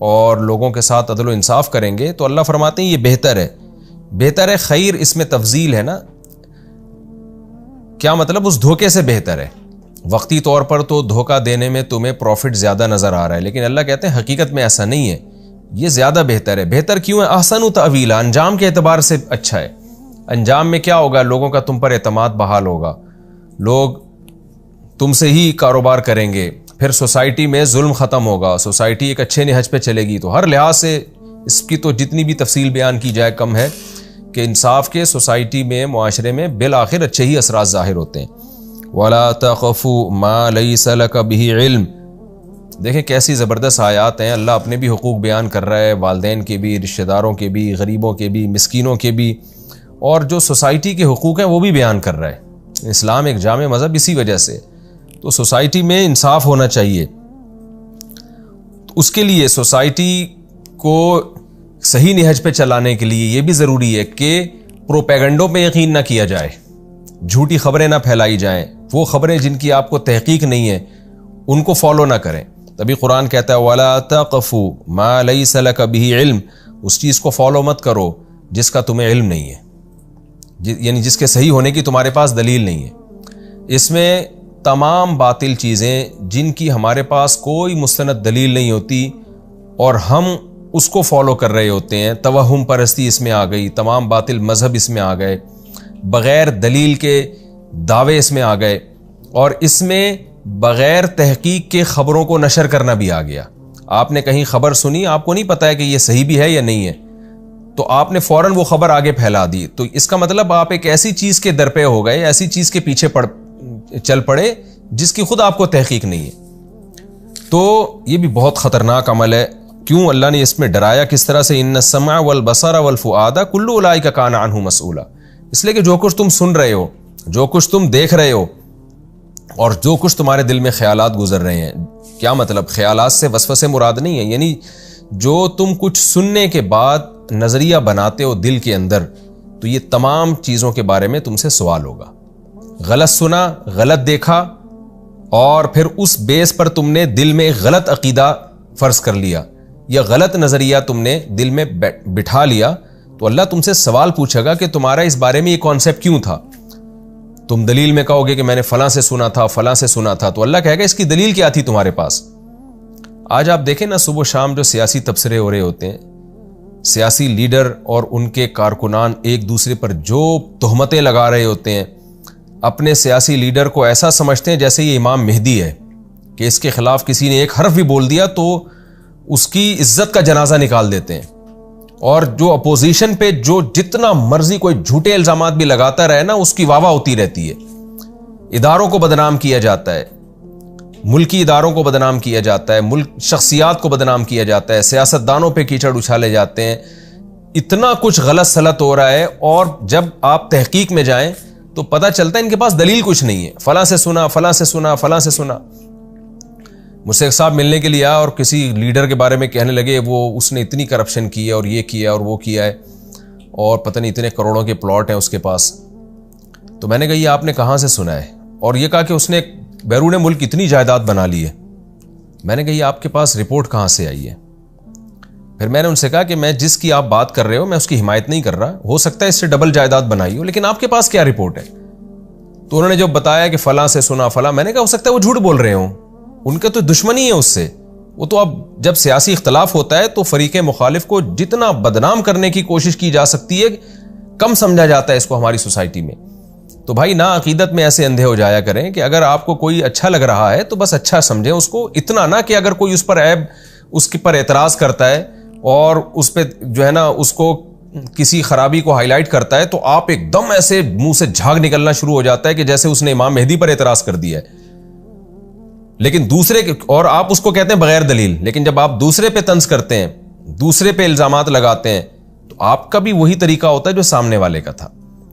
اور لوگوں کے ساتھ عدل و انصاف کریں گے تو اللہ فرماتے ہیں یہ بہتر ہے. بہتر ہے خیر اس میں تفضیل ہے نا. کیا مطلب؟ اس دھوکے سے بہتر ہے. وقتی طور پر تو دھوکہ دینے میں تمہیں پروفٹ زیادہ نظر آ رہا ہے، لیکن اللہ کہتے ہیں حقیقت میں ایسا نہیں ہے، یہ زیادہ بہتر ہے. بہتر کیوں ہے؟ احسن تأویلا، انجام کے اعتبار سے اچھا ہے. انجام میں کیا ہوگا؟ لوگوں کا تم پر اعتماد بحال ہوگا، لوگ تم سے ہی کاروبار کریں گے، پھر سوسائٹی میں ظلم ختم ہوگا، سوسائٹی ایک اچھے نہج پہ چلے گی. تو ہر لحاظ سے اس کی تو جتنی بھی تفصیل بیان کی جائے کم ہے کہ انصاف کے سوسائٹی میں، معاشرے میں بالآخر اچھے ہی اثرات ظاہر ہوتے ہیں. وَلَا تَخْفُ مَا لَيْسَ لَكَ بِهِ عِلْم. دیکھیں کیسی زبردست آیات ہیں. اللہ اپنے بھی حقوق بیان کر رہا ہے، والدین کے بھی، رشتہ داروں کے بھی، غریبوں کے بھی، مسکینوں کے بھی، اور جو سوسائٹی کے حقوق ہیں وہ بھی بیان کر رہا ہے. اسلام ایک جامع مذہب اسی وجہ سے. تو سوسائٹی میں انصاف ہونا چاہیے. اس کے لیے سوسائٹی کو صحیح نہج پہ چلانے کے لیے یہ بھی ضروری ہے کہ پروپیگنڈوں پہ یقین نہ کیا جائے، جھوٹی خبریں نہ پھیلائی جائیں. وہ خبریں جن کی آپ کو تحقیق نہیں ہے ان کو فالو نہ کریں. تبھی قرآن کہتا ہے وَلَا تَقْفُ مَا لَيْسَ لَكَ بِهِ عِلْم. اس چیز کو فالو مت کرو جس کا تمہیں علم نہیں ہے، یعنی جس کے صحیح ہونے کی تمہارے پاس دلیل نہیں ہے. اس میں تمام باطل چیزیں جن کی ہمارے پاس کوئی مستند دلیل نہیں ہوتی اور ہم اس کو فالو کر رہے ہوتے ہیں. توہم پرستی اس میں آ گئی، تمام باطل مذہب اس میں آ گئے، بغیر دلیل کے دعوے اس میں آ گئے، اور اس میں بغیر تحقیق کے خبروں کو نشر کرنا بھی آ گیا. آپ نے کہیں خبر سنی، آپ کو نہیں پتا ہے کہ یہ صحیح بھی ہے یا نہیں ہے، تو آپ نے فوراً وہ خبر آگے پھیلا دی. تو اس کا مطلب آپ ایک ایسی چیز کے در پہ ہو گئے، ایسی چیز کے پیچھے چل پڑے جس کی خود آپ کو تحقیق نہیں ہے. تو یہ بھی بہت خطرناک عمل ہے. کیوں اللہ نے اس میں ڈرایا کس طرح سے؟ ان السمع والبصر والفؤاد کل اولئک کان عنہ مسئولا. اس لیے کہ جو کچھ تم سن رہے ہو، جو کچھ تم دیکھ رہے ہو، اور جو کچھ تمہارے دل میں خیالات گزر رہے ہیں. کیا مطلب؟ خیالات سے وسوسے مراد نہیں ہے، یعنی جو تم کچھ سننے کے بعد نظریہ بناتے ہو دل کے اندر، تو یہ تمام چیزوں کے بارے میں تم سے سوال ہوگا. غلط سنا، غلط دیکھا، اور پھر اس بیس پر تم نے دل میں غلط عقیدہ فرض کر لیا یا غلط نظریہ تم نے دل میں بٹھا لیا، تو اللہ تم سے سوال پوچھے گا کہ تمہارا اس بارے میں یہ کانسیپٹ کیوں تھا. تم دلیل میں کہو گے کہ میں نے فلاں سے سنا تھا، فلاں سے سنا تھا، تو اللہ کہے گا اس کی دلیل کیا تھی تمہارے پاس. آج آپ دیکھیں نا، صبح و شام جو سیاسی تبصرے ہو رہے ہوتے ہیں، سیاسی لیڈر اور ان کے کارکنان ایک دوسرے پر جو تہمتیں لگا رہے ہوتے ہیں، اپنے سیاسی لیڈر کو ایسا سمجھتے ہیں جیسے یہ امام مہدی ہے کہ اس کے خلاف کسی نے ایک حرف بھی بول دیا تو اس کی عزت کا جنازہ نکال دیتے ہیں. اور جو اپوزیشن پہ جو جتنا مرضی کوئی جھوٹے الزامات بھی لگاتا رہے نا، اس کی واہ واہ ہوتی رہتی ہے. اداروں کو بدنام کیا جاتا ہے، ملکی اداروں کو بدنام کیا جاتا ہے، ملک شخصیات کو بدنام کیا جاتا ہے، سیاستدانوں پہ کیچڑ اچھالے جاتے ہیں. اتنا کچھ غلط سلط ہو رہا ہے، اور جب آپ تحقیق میں جائیں تو پتہ چلتا ہے ان کے پاس دلیل کچھ نہیں ہے. فلاں سے سنا، فلاں سے سنا، فلاں سے سنا. مجھ سے ایک صاحب ملنے کے لیے آیا اور کسی لیڈر کے بارے میں کہنے لگے وہ اس نے اتنی کرپشن کی ہے اور یہ کیا اور وہ کیا ہے اور پتہ نہیں اتنے کروڑوں کے پلاٹ ہیں اس کے پاس. تو میں نے کہا یہ آپ نے کہاں سے سنا ہے؟ اور یہ کہا کہ اس نے بیرون ملک اتنی جائیداد بنا لی ہے. میں نے کہا یہ آپ کے پاس رپورٹ کہاں سے آئی ہے؟ پھر میں نے ان سے کہا کہ میں جس کی آپ بات کر رہے ہو میں اس کی حمایت نہیں کر رہا، ہو سکتا ہے اس سے ڈبل جائیداد بنائی ہو، لیکن آپ کے پاس کیا رپورٹ ہے؟ تو انہوں نے جو بتایا کہ فلاں سے سنا فلاں، میں نے کہا ہو سکتا ہے وہ جھوٹ بول رہے ہوں، ان کا تو دشمنی ہے اس سے. وہ تو اب جب سیاسی اختلاف ہوتا ہے تو فریق مخالف کو جتنا بدنام کرنے کی کوشش کی جا سکتی ہے کم سمجھا جاتا ہے اس کو ہماری سوسائٹی میں. تو بھائی نا عقیدت میں ایسے اندھے ہو جایا کریں کہ اگر آپ کو کوئی اچھا لگ رہا ہے تو بس اچھا سمجھیں اس کو، اتنا نہ کہ اگر کوئی اس پر عیب اس کے پر اعتراض کرتا ہے اور اس پہ جو ہے نا اس کو کسی خرابی کو ہائی لائٹ کرتا ہے تو آپ ایک دم ایسے منہ سے جھاگ نکلنا شروع ہو جاتا ہے کہ جیسے اس نے امام مہدی پر اعتراض کر دیا ہے. لیکن دوسرے اور آپ اس کو کہتے ہیں بغیر دلیل، لیکن جب آپ دوسرے پہ طنز کرتے ہیں، دوسرے پہ الزامات لگاتے ہیں، تو آپ کا بھی وہی طریقہ ہوتا ہے جو سامنے والے کا تھا.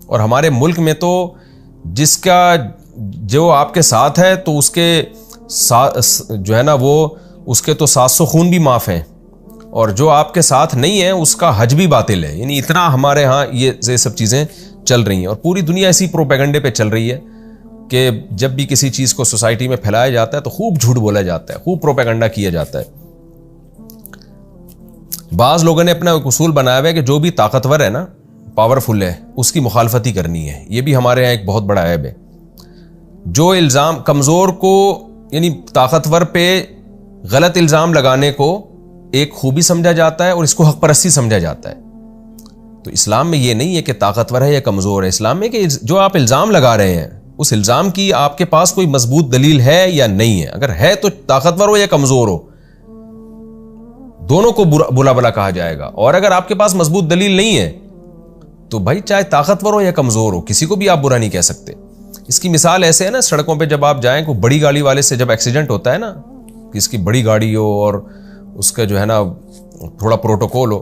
اور ہمارے ملک میں تو جس کا جو آپ کے ساتھ ہے تو اس کے جو ہے نا وہ اس کے تو 700 خون بھی معاف ہیں، اور جو آپ کے ساتھ نہیں ہے اس کا حج بھی باطل ہے. یعنی اتنا ہمارے ہاں یہ سب چیزیں چل رہی ہیں، اور پوری دنیا اسی پروپیگنڈے پہ چل رہی ہے کہ جب بھی کسی چیز کو سوسائٹی میں پھیلایا جاتا ہے تو خوب جھوٹ بولا جاتا ہے، خوب پروپیگنڈا کیا جاتا ہے. بعض لوگوں نے اپنا ایک اصول بنایا ہوا ہے کہ جو بھی طاقتور ہے نا، پاورفل ہے، اس کی مخالفت ہی کرنی ہے. یہ بھی ہمارے یہاں ایک بہت بڑا عیب ہے. جو الزام کمزور کو، یعنی طاقتور پہ غلط الزام لگانے کو ایک خوبی سمجھا جاتا ہے اور اس کو حق پرستی سمجھا جاتا ہے. تو اسلام میں یہ نہیں ہے کہ طاقتور ہے یا کمزور ہے. اسلام میں کہ جو آپ الزام لگا رہے ہیں اس الزام کی آپ کے پاس کوئی مضبوط دلیل ہے یا نہیں ہے. اگر ہے تو طاقتور ہو یا کمزور ہو، دونوں کو بلا بلا کہا جائے گا. اور اگر آپ کے پاس مضبوط دلیل نہیں ہے تو بھائی چاہے طاقتور ہو یا کمزور ہو، کسی کو بھی آپ برا نہیں کہہ سکتے. اس کی مثال ایسے ہے نا، سڑکوں پہ جب آپ جائیں کوئی بڑی گاڑی والے سے جب ایکسیڈنٹ ہوتا ہے نا، کہ اس کی بڑی گاڑی ہو اور اس کا جو ہے نا تھوڑا پروٹوکول ہو،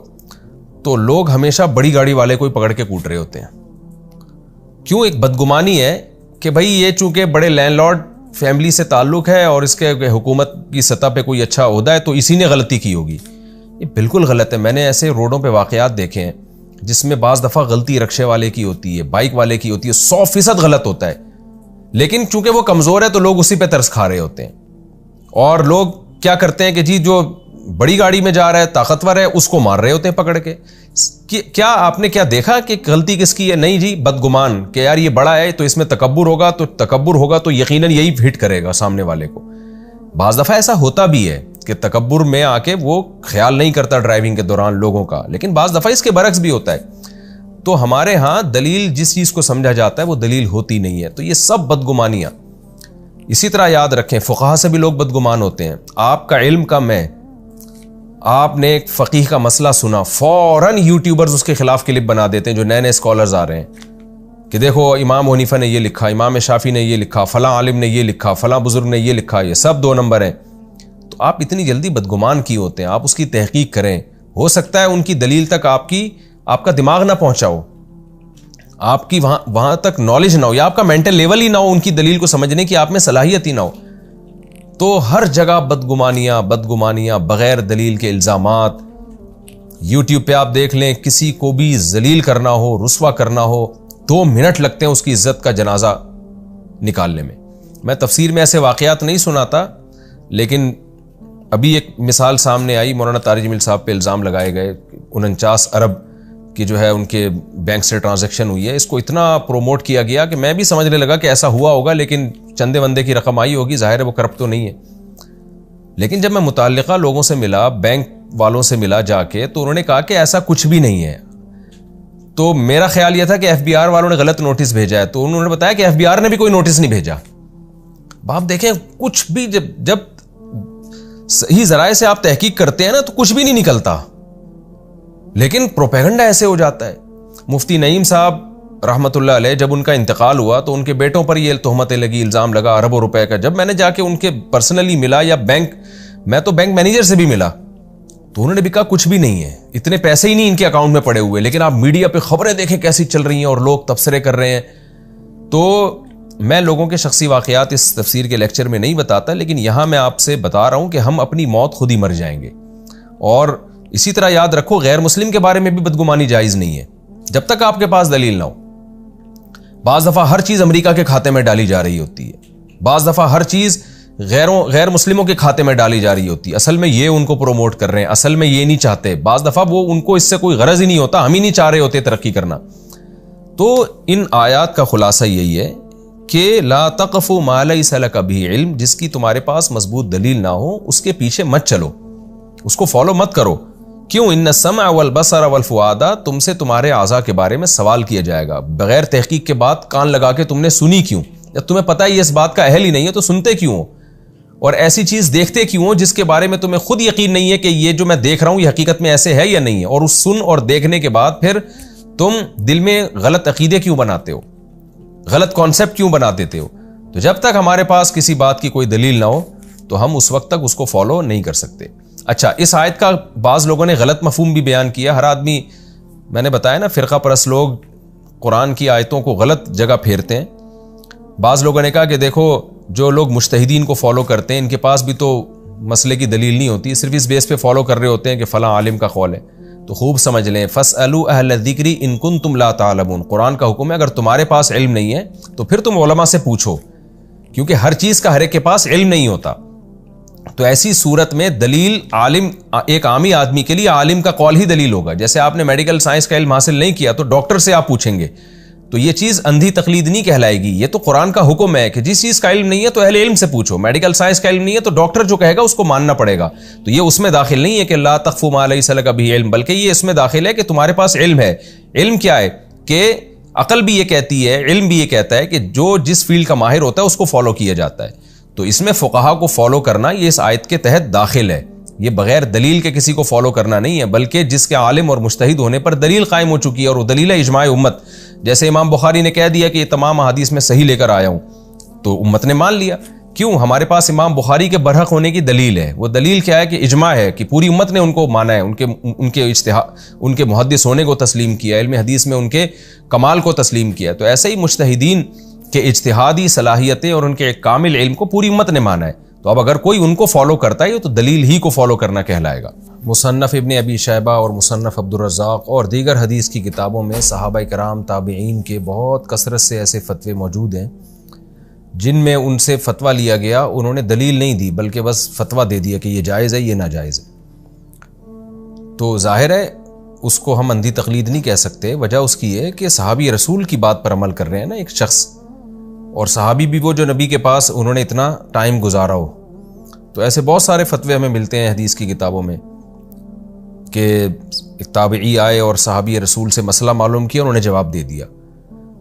تو لوگ ہمیشہ بڑی گاڑی والے کو ہی پکڑ کے کوٹ رہے ہوتے ہیں. کیوں؟ ایک بدگمانی ہے کہ بھائی یہ چونکہ بڑے لینڈ لارڈ فیملی سے تعلق ہے اور اس کے حکومت کی سطح پہ کوئی اچھا عہدہ ہے تو اسی نے غلطی کی ہوگی. یہ بالکل غلط ہے. میں نے ایسے روڈوں پہ واقعات دیکھے ہیں جس میں بعض دفعہ غلطی رکشے والے کی ہوتی ہے، بائک والے کی ہوتی ہے، 100% غلط ہوتا ہے، لیکن چونکہ وہ کمزور ہے تو لوگ اسی پہ ترس کھا رہے ہوتے ہیں. اور لوگ کیا کرتے ہیں کہ جی جو بڑی گاڑی میں جا رہا ہے، طاقتور ہے، اس کو مار رہے ہوتے ہیں پکڑ کے. کیا آپ نے کیا دیکھا کہ غلطی کس کی ہے؟ نہیں جی، بدگمان کہ یار یہ بڑا ہے تو اس میں تکبر ہوگا تو یقیناً یہی ہٹ کرے گا سامنے والے کو. بعض دفعہ ایسا ہوتا بھی ہے کہ تکبر میں آ کے وہ خیال نہیں کرتا ڈرائیونگ کے دوران لوگوں کا، لیکن بعض دفعہ اس کے برعکس بھی ہوتا ہے. تو ہمارے ہاں دلیل جس چیز کو سمجھا جاتا ہے وہ دلیل ہوتی نہیں ہے. تو یہ سب بدگمانیاں. اسی طرح یاد رکھیں فقہا سے بھی لوگ بدگمان ہوتے ہیں. آپ کا علم کم ہے، آپ نے ایک فقیہ کا مسئلہ سنا، فوراً یوٹیوبرز اس کے خلاف کلپ بنا دیتے ہیں جو نئے نئے اسکالرز آ رہے ہیں کہ دیکھو امام حنیفہ نے یہ لکھا، امام شافعی نے یہ لکھا، فلاں عالم نے یہ لکھا، فلاں بزرگ نے یہ لکھا، یہ سب 2 نمبر ہیں. تو آپ اتنی جلدی بدگمان کیوں ہوتے ہیں؟ آپ اس کی تحقیق کریں. ہو سکتا ہے ان کی دلیل تک آپ کا دماغ نہ پہنچا ہو، آپ کی وہاں تک نالج نہ ہو، یا آپ کا مینٹل لیول ہی نہ ہو ان کی دلیل کو سمجھنے کی، آپ میں صلاحیت ہی نہ ہو. تو ہر جگہ بدگمانیاں، بغیر دلیل کے الزامات. یوٹیوب پہ آپ دیکھ لیں، کسی کو بھی ذلیل کرنا ہو، رسوا کرنا ہو، 2 منٹ لگتے ہیں اس کی عزت کا جنازہ نکالنے میں. میں تفسیر میں ایسے واقعات نہیں سناتا، لیکن ابھی ایک مثال سامنے آئی. مولانا طارق جمیل صاحب پہ الزام لگائے گئے 49 ارب کی جو ہے ان کے بینک سے ٹرانزیکشن ہوئی ہے. اس کو اتنا پروموٹ کیا گیا کہ میں بھی سمجھنے لگا کہ ایسا ہوا ہوگا، لیکن چندے وندے کی رقم آئی ہوگی، ظاہر ہے وہ کرپٹ تو نہیں ہے. لیکن جب میں متعلقہ لوگوں سے ملا، بینک والوں سے ملا جا کے، تو انہوں نے کہا کہ ایسا کچھ بھی نہیں ہے. تو میرا خیال یہ تھا کہ FBR والوں نے غلط نوٹس بھیجا ہے، تو انہوں نے بتایا کہ FBR نے بھی کوئی نوٹس نہیں بھیجا. آپ دیکھیں کچھ بھی جب صحیح ذرائع سے آپ تحقیق کرتے ہیں نا تو کچھ بھی نہیں نکلتا، لیکن پروپیگنڈا ایسے ہو جاتا ہے. مفتی نعیم صاحب رحمت اللہ علیہ جب ان کا انتقال ہوا تو ان کے بیٹوں پر یہ تہمتیں لگی، الزام لگا اربوں روپے کا. جب میں نے جا کے ان کے پرسنلی ملا، یا میں تو بینک مینیجر سے بھی ملا، تو انہوں نے بھی کہا کچھ بھی نہیں ہے، اتنے پیسے ہی نہیں ان کے اکاؤنٹ میں پڑے ہوئے. لیکن آپ میڈیا پہ خبریں دیکھیں کیسی چل رہی ہیں اور لوگ تبصرے کر رہے ہیں. تو میں لوگوں کے شخصی واقعات اس تفسیر کے لیکچر میں نہیں بتاتا، لیکن یہاں میں آپ سے بتا رہا ہوں کہ ہم اپنی موت خود ہی مر جائیں گے. اور اسی طرح یاد رکھو غیر مسلم کے بارے میں بھی بدگمانی جائز نہیں ہے جب تک آپ کے پاس دلیل نہ ہو. بعض دفعہ ہر چیز امریکہ کے کھاتے میں ڈالی جا رہی ہوتی ہے، بعض دفعہ ہر چیز غیر مسلموں کے کھاتے میں ڈالی جا رہی ہوتی ہے. اصل میں یہ ان کو پروموٹ کر رہے ہیں، اصل میں یہ نہیں چاہتے. بعض دفعہ وہ ان کو اس سے کوئی غرض ہی نہیں ہوتا، ہم ہی نہیں چاہ رہے ہوتے ترقی کرنا. تو ان آیات کا خلاصہ یہی ہے کہ لا تقف ما لیس لک بہ علم، جس کی تمہارے پاس مضبوط دلیل نہ ہو اس کے پیچھے مت چلو، اس کو فالو مت کرو. کیوں؟ ان السمع والبصر والفؤاد، تم سے تمہارے اعضاء کے بارے میں سوال کیا جائے گا. بغیر تحقیق کے بات کان لگا کے تم نے سنی کیوں؟ جب تمہیں پتہ ہی اس بات کا اہل ہی نہیں ہے تو سنتے کیوں ہو؟ اور ایسی چیز دیکھتے کیوں ہو جس کے بارے میں تمہیں خود یقین نہیں ہے کہ یہ جو میں دیکھ رہا ہوں یہ حقیقت میں ایسے ہے یا نہیں ہے؟ اور اس سن اور دیکھنے کے بعد پھر تم دل میں غلط عقیدے کیوں بناتے ہو، غلط کانسیپٹ کیوں بنا دیتے ہو؟ تو جب تک ہمارے پاس کسی بات کی کوئی دلیل نہ ہو تو ہم اس وقت تک اس کو فالو نہیں کر سکتے. اچھا، اس آیت کا بعض لوگوں نے غلط مفہوم بھی بیان کیا. ہر آدمی، میں نے بتایا نا، فرقہ پرست لوگ قرآن کی آیتوں کو غلط جگہ پھیرتے ہیں. بعض لوگوں نے کہا کہ دیکھو جو لوگ مجتہدین کو فالو کرتے ہیں ان کے پاس بھی تو مسئلے کی دلیل نہیں ہوتی، صرف اس بیس پہ فالو کر رہے ہوتے ہیں کہ فلاں عالم کا قول ہے. تو خوب سمجھ لیں، فاسألوا اہل الذکر ان کنتم لا تعلمون. قرآن کا حکم ہے اگر تمہارے پاس علم نہیں ہے تو پھر تم علماء سے پوچھو، کیونکہ ہر چیز کا ہر ایک کے پاس علم نہیں ہوتا. تو ایسی صورت میں دلیل عالم، ایک عامی آدمی کے لیے عالم کا قول ہی دلیل ہوگا. جیسے آپ نے میڈیکل سائنس کا علم حاصل نہیں کیا تو ڈاکٹر سے آپ پوچھیں گے، تو یہ چیز اندھی تقلید نہیں کہلائے گی. یہ تو قرآن کا حکم ہے کہ جس چیز کا علم نہیں ہے تو اہل علم سے پوچھو. میڈیکل سائنس کا علم نہیں ہے تو ڈاکٹر جو کہے گا اس کو ماننا پڑے گا. تو یہ اس میں داخل نہیں ہے کہ لا تخف ما لیس لک بہ علم، بلکہ یہ اس میں داخل ہے کہ تمہارے پاس علم ہے. علم کیا ہے کہ عقل بھی یہ کہتی ہے، علم بھی یہ کہتا ہے کہ جو جس فیلڈ کا ماہر ہوتا ہے اس کو فالو کیا جاتا ہے. تو اس میں فقہا کو فالو کرنا یہ اس آیت کے تحت داخل ہے. یہ بغیر دلیل کے کسی کو فالو کرنا نہیں ہے، بلکہ جس کے عالم اور مجتہد ہونے پر دلیل قائم ہو چکی ہے، اور وہ دلیل ہے اجماع امت. جیسے امام بخاری نے کہہ دیا کہ یہ تمام احادیث میں صحیح لے کر آیا ہوں، تو امت نے مان لیا. کیوں؟ ہمارے پاس امام بخاری کے برحق ہونے کی دلیل ہے. وہ دلیل کیا ہے کہ اجماع ہے کہ پوری امت نے ان کو مانا ہے، ان کے محدث ہونے کو تسلیم کیا، علم حدیث میں ان کے کمال کو تسلیم کیا. تو ایسے ہی مجتہدین کے اجتہادی صلاحیتیں اور ان کے کامل علم کو پوری امت نے مانا ہے. تو اب اگر کوئی ان کو فالو کرتا ہے تو دلیل ہی کو فالو کرنا کہلائے گا. مصنف ابن ابی شیبہ اور مصنف عبدالرزاق اور دیگر حدیث کی کتابوں میں صحابہ کرام تابعین کے بہت کثرت سے ایسے فتوے موجود ہیں جن میں ان سے فتویٰ لیا گیا، انہوں نے دلیل نہیں دی بلکہ بس فتویٰ دے دیا کہ یہ جائز ہے یہ ناجائز ہے. تو ظاہر ہے اس کو ہم اندھی تقلید نہیں کہہ سکتے. وجہ اس کی ہے کہ صحابی رسول کی بات پر عمل کر رہے ہیں نا ایک شخص، اور صحابی بھی وہ جو نبی کے پاس انہوں نے اتنا ٹائم گزارا ہو. تو ایسے بہت سارے فتوے ہمیں ملتے ہیں حدیث کی کتابوں میں کہ ایک تابعی آئے اور صحابی رسول سے مسئلہ معلوم کیا، انہوں نے جواب دے دیا.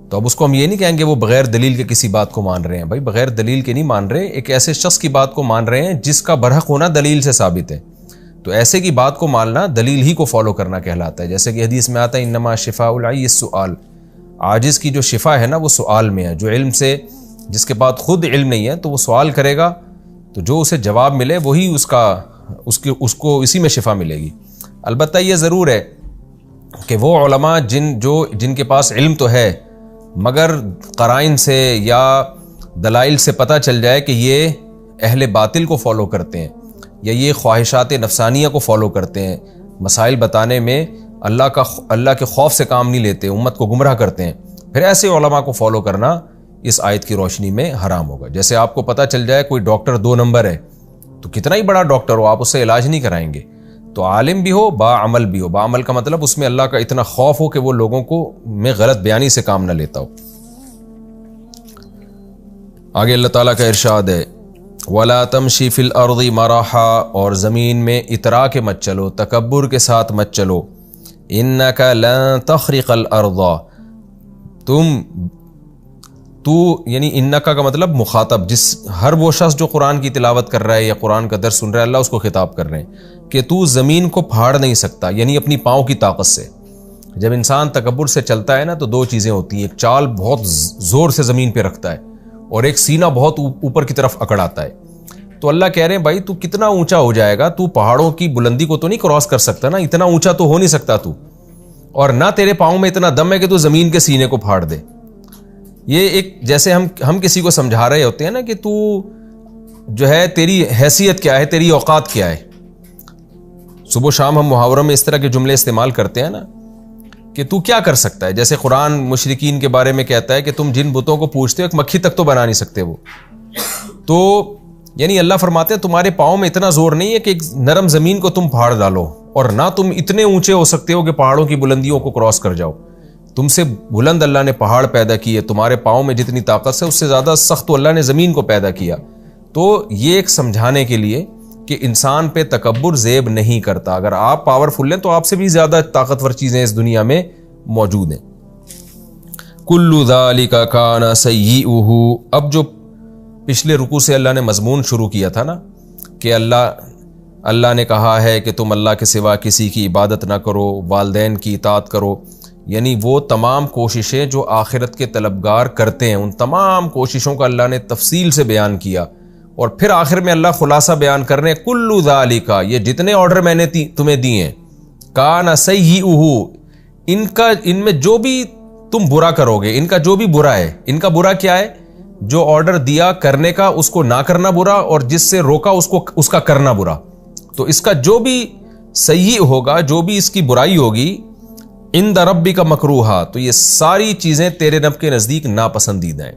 تو اب اس کو ہم یہ نہیں کہیں گے وہ بغیر دلیل کے کسی بات کو مان رہے ہیں. بھائی بغیر دلیل کے نہیں مان رہے، ایک ایسے شخص کی بات کو مان رہے ہیں جس کا برحق ہونا دلیل سے ثابت ہے. تو ایسے کی بات کو ماننا دلیل ہی کو فالو کرنا کہلاتا ہے. جیسے کہ حدیث میں آتا ہے انما شفاء العی السؤال، عاجز کی جو شفا ہے نا وہ سوال میں ہے. جو علم سے، جس کے بعد خود علم نہیں ہے تو وہ سوال کرے گا تو جو اسے جواب ملے وہی اس کو اسی میں شفا ملے گی. البتہ یہ ضرور ہے کہ وہ علماء جن کے پاس علم تو ہے مگر قرائن سے یا دلائل سے پتہ چل جائے کہ یہ اہل باطل کو فالو کرتے ہیں یا یہ خواہشات نفسانیہ کو فالو کرتے ہیں، مسائل بتانے میں اللہ کے خوف سے کام نہیں لیتے، امت کو گمراہ کرتے ہیں، پھر ایسے علماء کو فالو کرنا اس آیت کی روشنی میں حرام ہوگا. جیسے آپ کو پتہ چل جائے کوئی ڈاکٹر 2 نمبر ہے تو کتنا ہی بڑا ڈاکٹر ہو آپ اس سے علاج نہیں کرائیں گے. تو عالم بھی ہو با عمل بھی ہو. با عمل کا مطلب اس میں اللہ کا اتنا خوف ہو کہ وہ لوگوں کو میں غلط بیانی سے کام نہ لیتا ہو. آگے اللہ تعالیٰ کا ارشاد ہے وَلَا تَمْشِ فِي الْأَرْضِ مَرَحًا، اور زمین میں اترا کے مت چلو، تکبر کے ساتھ مت چلو. إِنَّكَ لَن تَخْرِقَ الْأَرْضَ، تو یعنی انکا کا مطلب مخاطب، ہر وہ شخص جو قرآن کی تلاوت کر رہا ہے یا قرآن کا درس سن رہا ہے اللہ اس کو خطاب کر رہے ہیں کہ تو زمین کو پھاڑ نہیں سکتا، یعنی اپنی پاؤں کی طاقت سے. جب انسان تکبر سے چلتا ہے نا تو 2 چیزیں ہوتی ہیں، ایک چال بہت زور سے زمین پہ رکھتا ہے اور ایک سینہ بہت اوپر کی طرف اکڑاتا ہے. تو اللہ کہہ رہے ہیں بھائی تو کتنا اونچا ہو جائے گا، تو پہاڑوں کی بلندی کو تو نہیں کراس کر سکتا نا، اتنا اونچا تو ہو نہیں سکتا تو، اور نہ تیرے پاؤں میں اتنا دم ہے کہ تو زمین کے سینے کو پھاڑ دے. یہ ایک جیسے ہم کسی کو سمجھا رہے ہوتے ہیں نا کہ تو جو ہے تیری حیثیت کیا ہے، تیری اوقات کیا ہے. صبح و شام ہم محاوروں میں اس طرح کے جملے استعمال کرتے ہیں نا کہ تو کیا کر سکتا ہے. جیسے قرآن مشرکین کے بارے میں کہتا ہے کہ تم جن بتوں کو پوجتے ہو ایک مکھی تک تو بنا نہیں سکتے وہ. تو یعنی اللہ فرماتے ہیں تمہارے پاؤں میں اتنا زور نہیں ہے کہ ایک نرم زمین کو تم پھاڑ ڈالو، اور نہ تم اتنے اونچے ہو سکتے ہو کہ پہاڑوں کی بلندیوں کو کراس کر جاؤ. تم سے بلند اللہ نے پہاڑ پیدا کیے، تمہارے پاؤں میں جتنی طاقت ہے اس سے زیادہ سخت تو اللہ نے زمین کو پیدا کیا. تو یہ ایک سمجھانے کے لیے کہ انسان پہ تکبر زیب نہیں کرتا. اگر آپ پاورفل ہیں تو آپ سے بھی زیادہ طاقتور چیزیں اس دنیا میں موجود ہیں. کل ذالک کان سیئہ، اب جو پچھلے رکوع سے اللہ نے مضمون شروع کیا تھا نا کہ اللہ نے کہا ہے کہ تم اللہ کے سوا کسی کی عبادت نہ کرو، والدین کی اطاعت کرو، یعنی وہ تمام کوششیں جو آخرت کے طلبگار کرتے ہیں ان تمام کوششوں کا اللہ نے تفصیل سے بیان کیا. اور پھر آخر میں اللہ خلاصہ بیان کر رہے ہیں کل ذالک، یہ جتنے آرڈر میں نے تمہیں دیے ہیں، کان سیئہ، ان میں جو بھی تم برا کرو گے، ان کا جو بھی برا ہے، ان کا برا کیا ہے؟ جو آرڈر دیا کرنے کا اس کو نہ کرنا برا، اور جس سے روکا اس کا کرنا برا. تو اس کا جو بھی سیئ ہوگا، جو بھی اس کی برائی ہوگی، عند ربک مکروہا، تو یہ ساری چیزیں تیرے رب کے نزدیک ناپسندیدہ ہیں.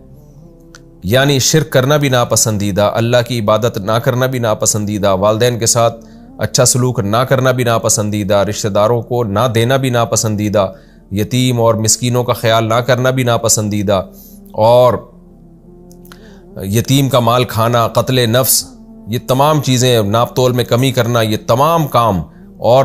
یعنی شرک کرنا بھی ناپسندیدہ، اللہ کی عبادت نہ کرنا بھی ناپسندیدہ، والدین کے ساتھ اچھا سلوک نہ کرنا بھی ناپسندیدہ، رشتہ داروں کو نہ دینا بھی ناپسندیدہ، یتیم اور مسکینوں کا خیال نہ کرنا بھی ناپسندیدہ، اور یتیم کا مال کھانا، قتل نفس، یہ تمام چیزیں، ناپ تول میں کمی کرنا، یہ تمام کام، اور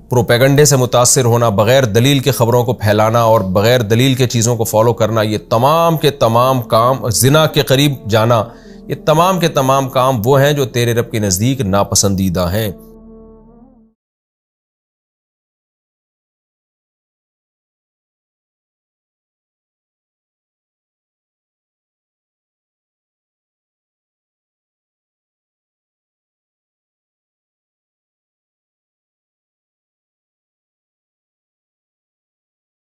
پروپیگنڈے سے متاثر ہونا، بغیر دلیل کے خبروں کو پھیلانا اور بغیر دلیل کے چیزوں کو فالو کرنا، یہ تمام کے تمام کام، زنا کے قریب جانا، یہ تمام کے تمام کام وہ ہیں جو تیرے رب کے نزدیک ناپسندیدہ ہیں۔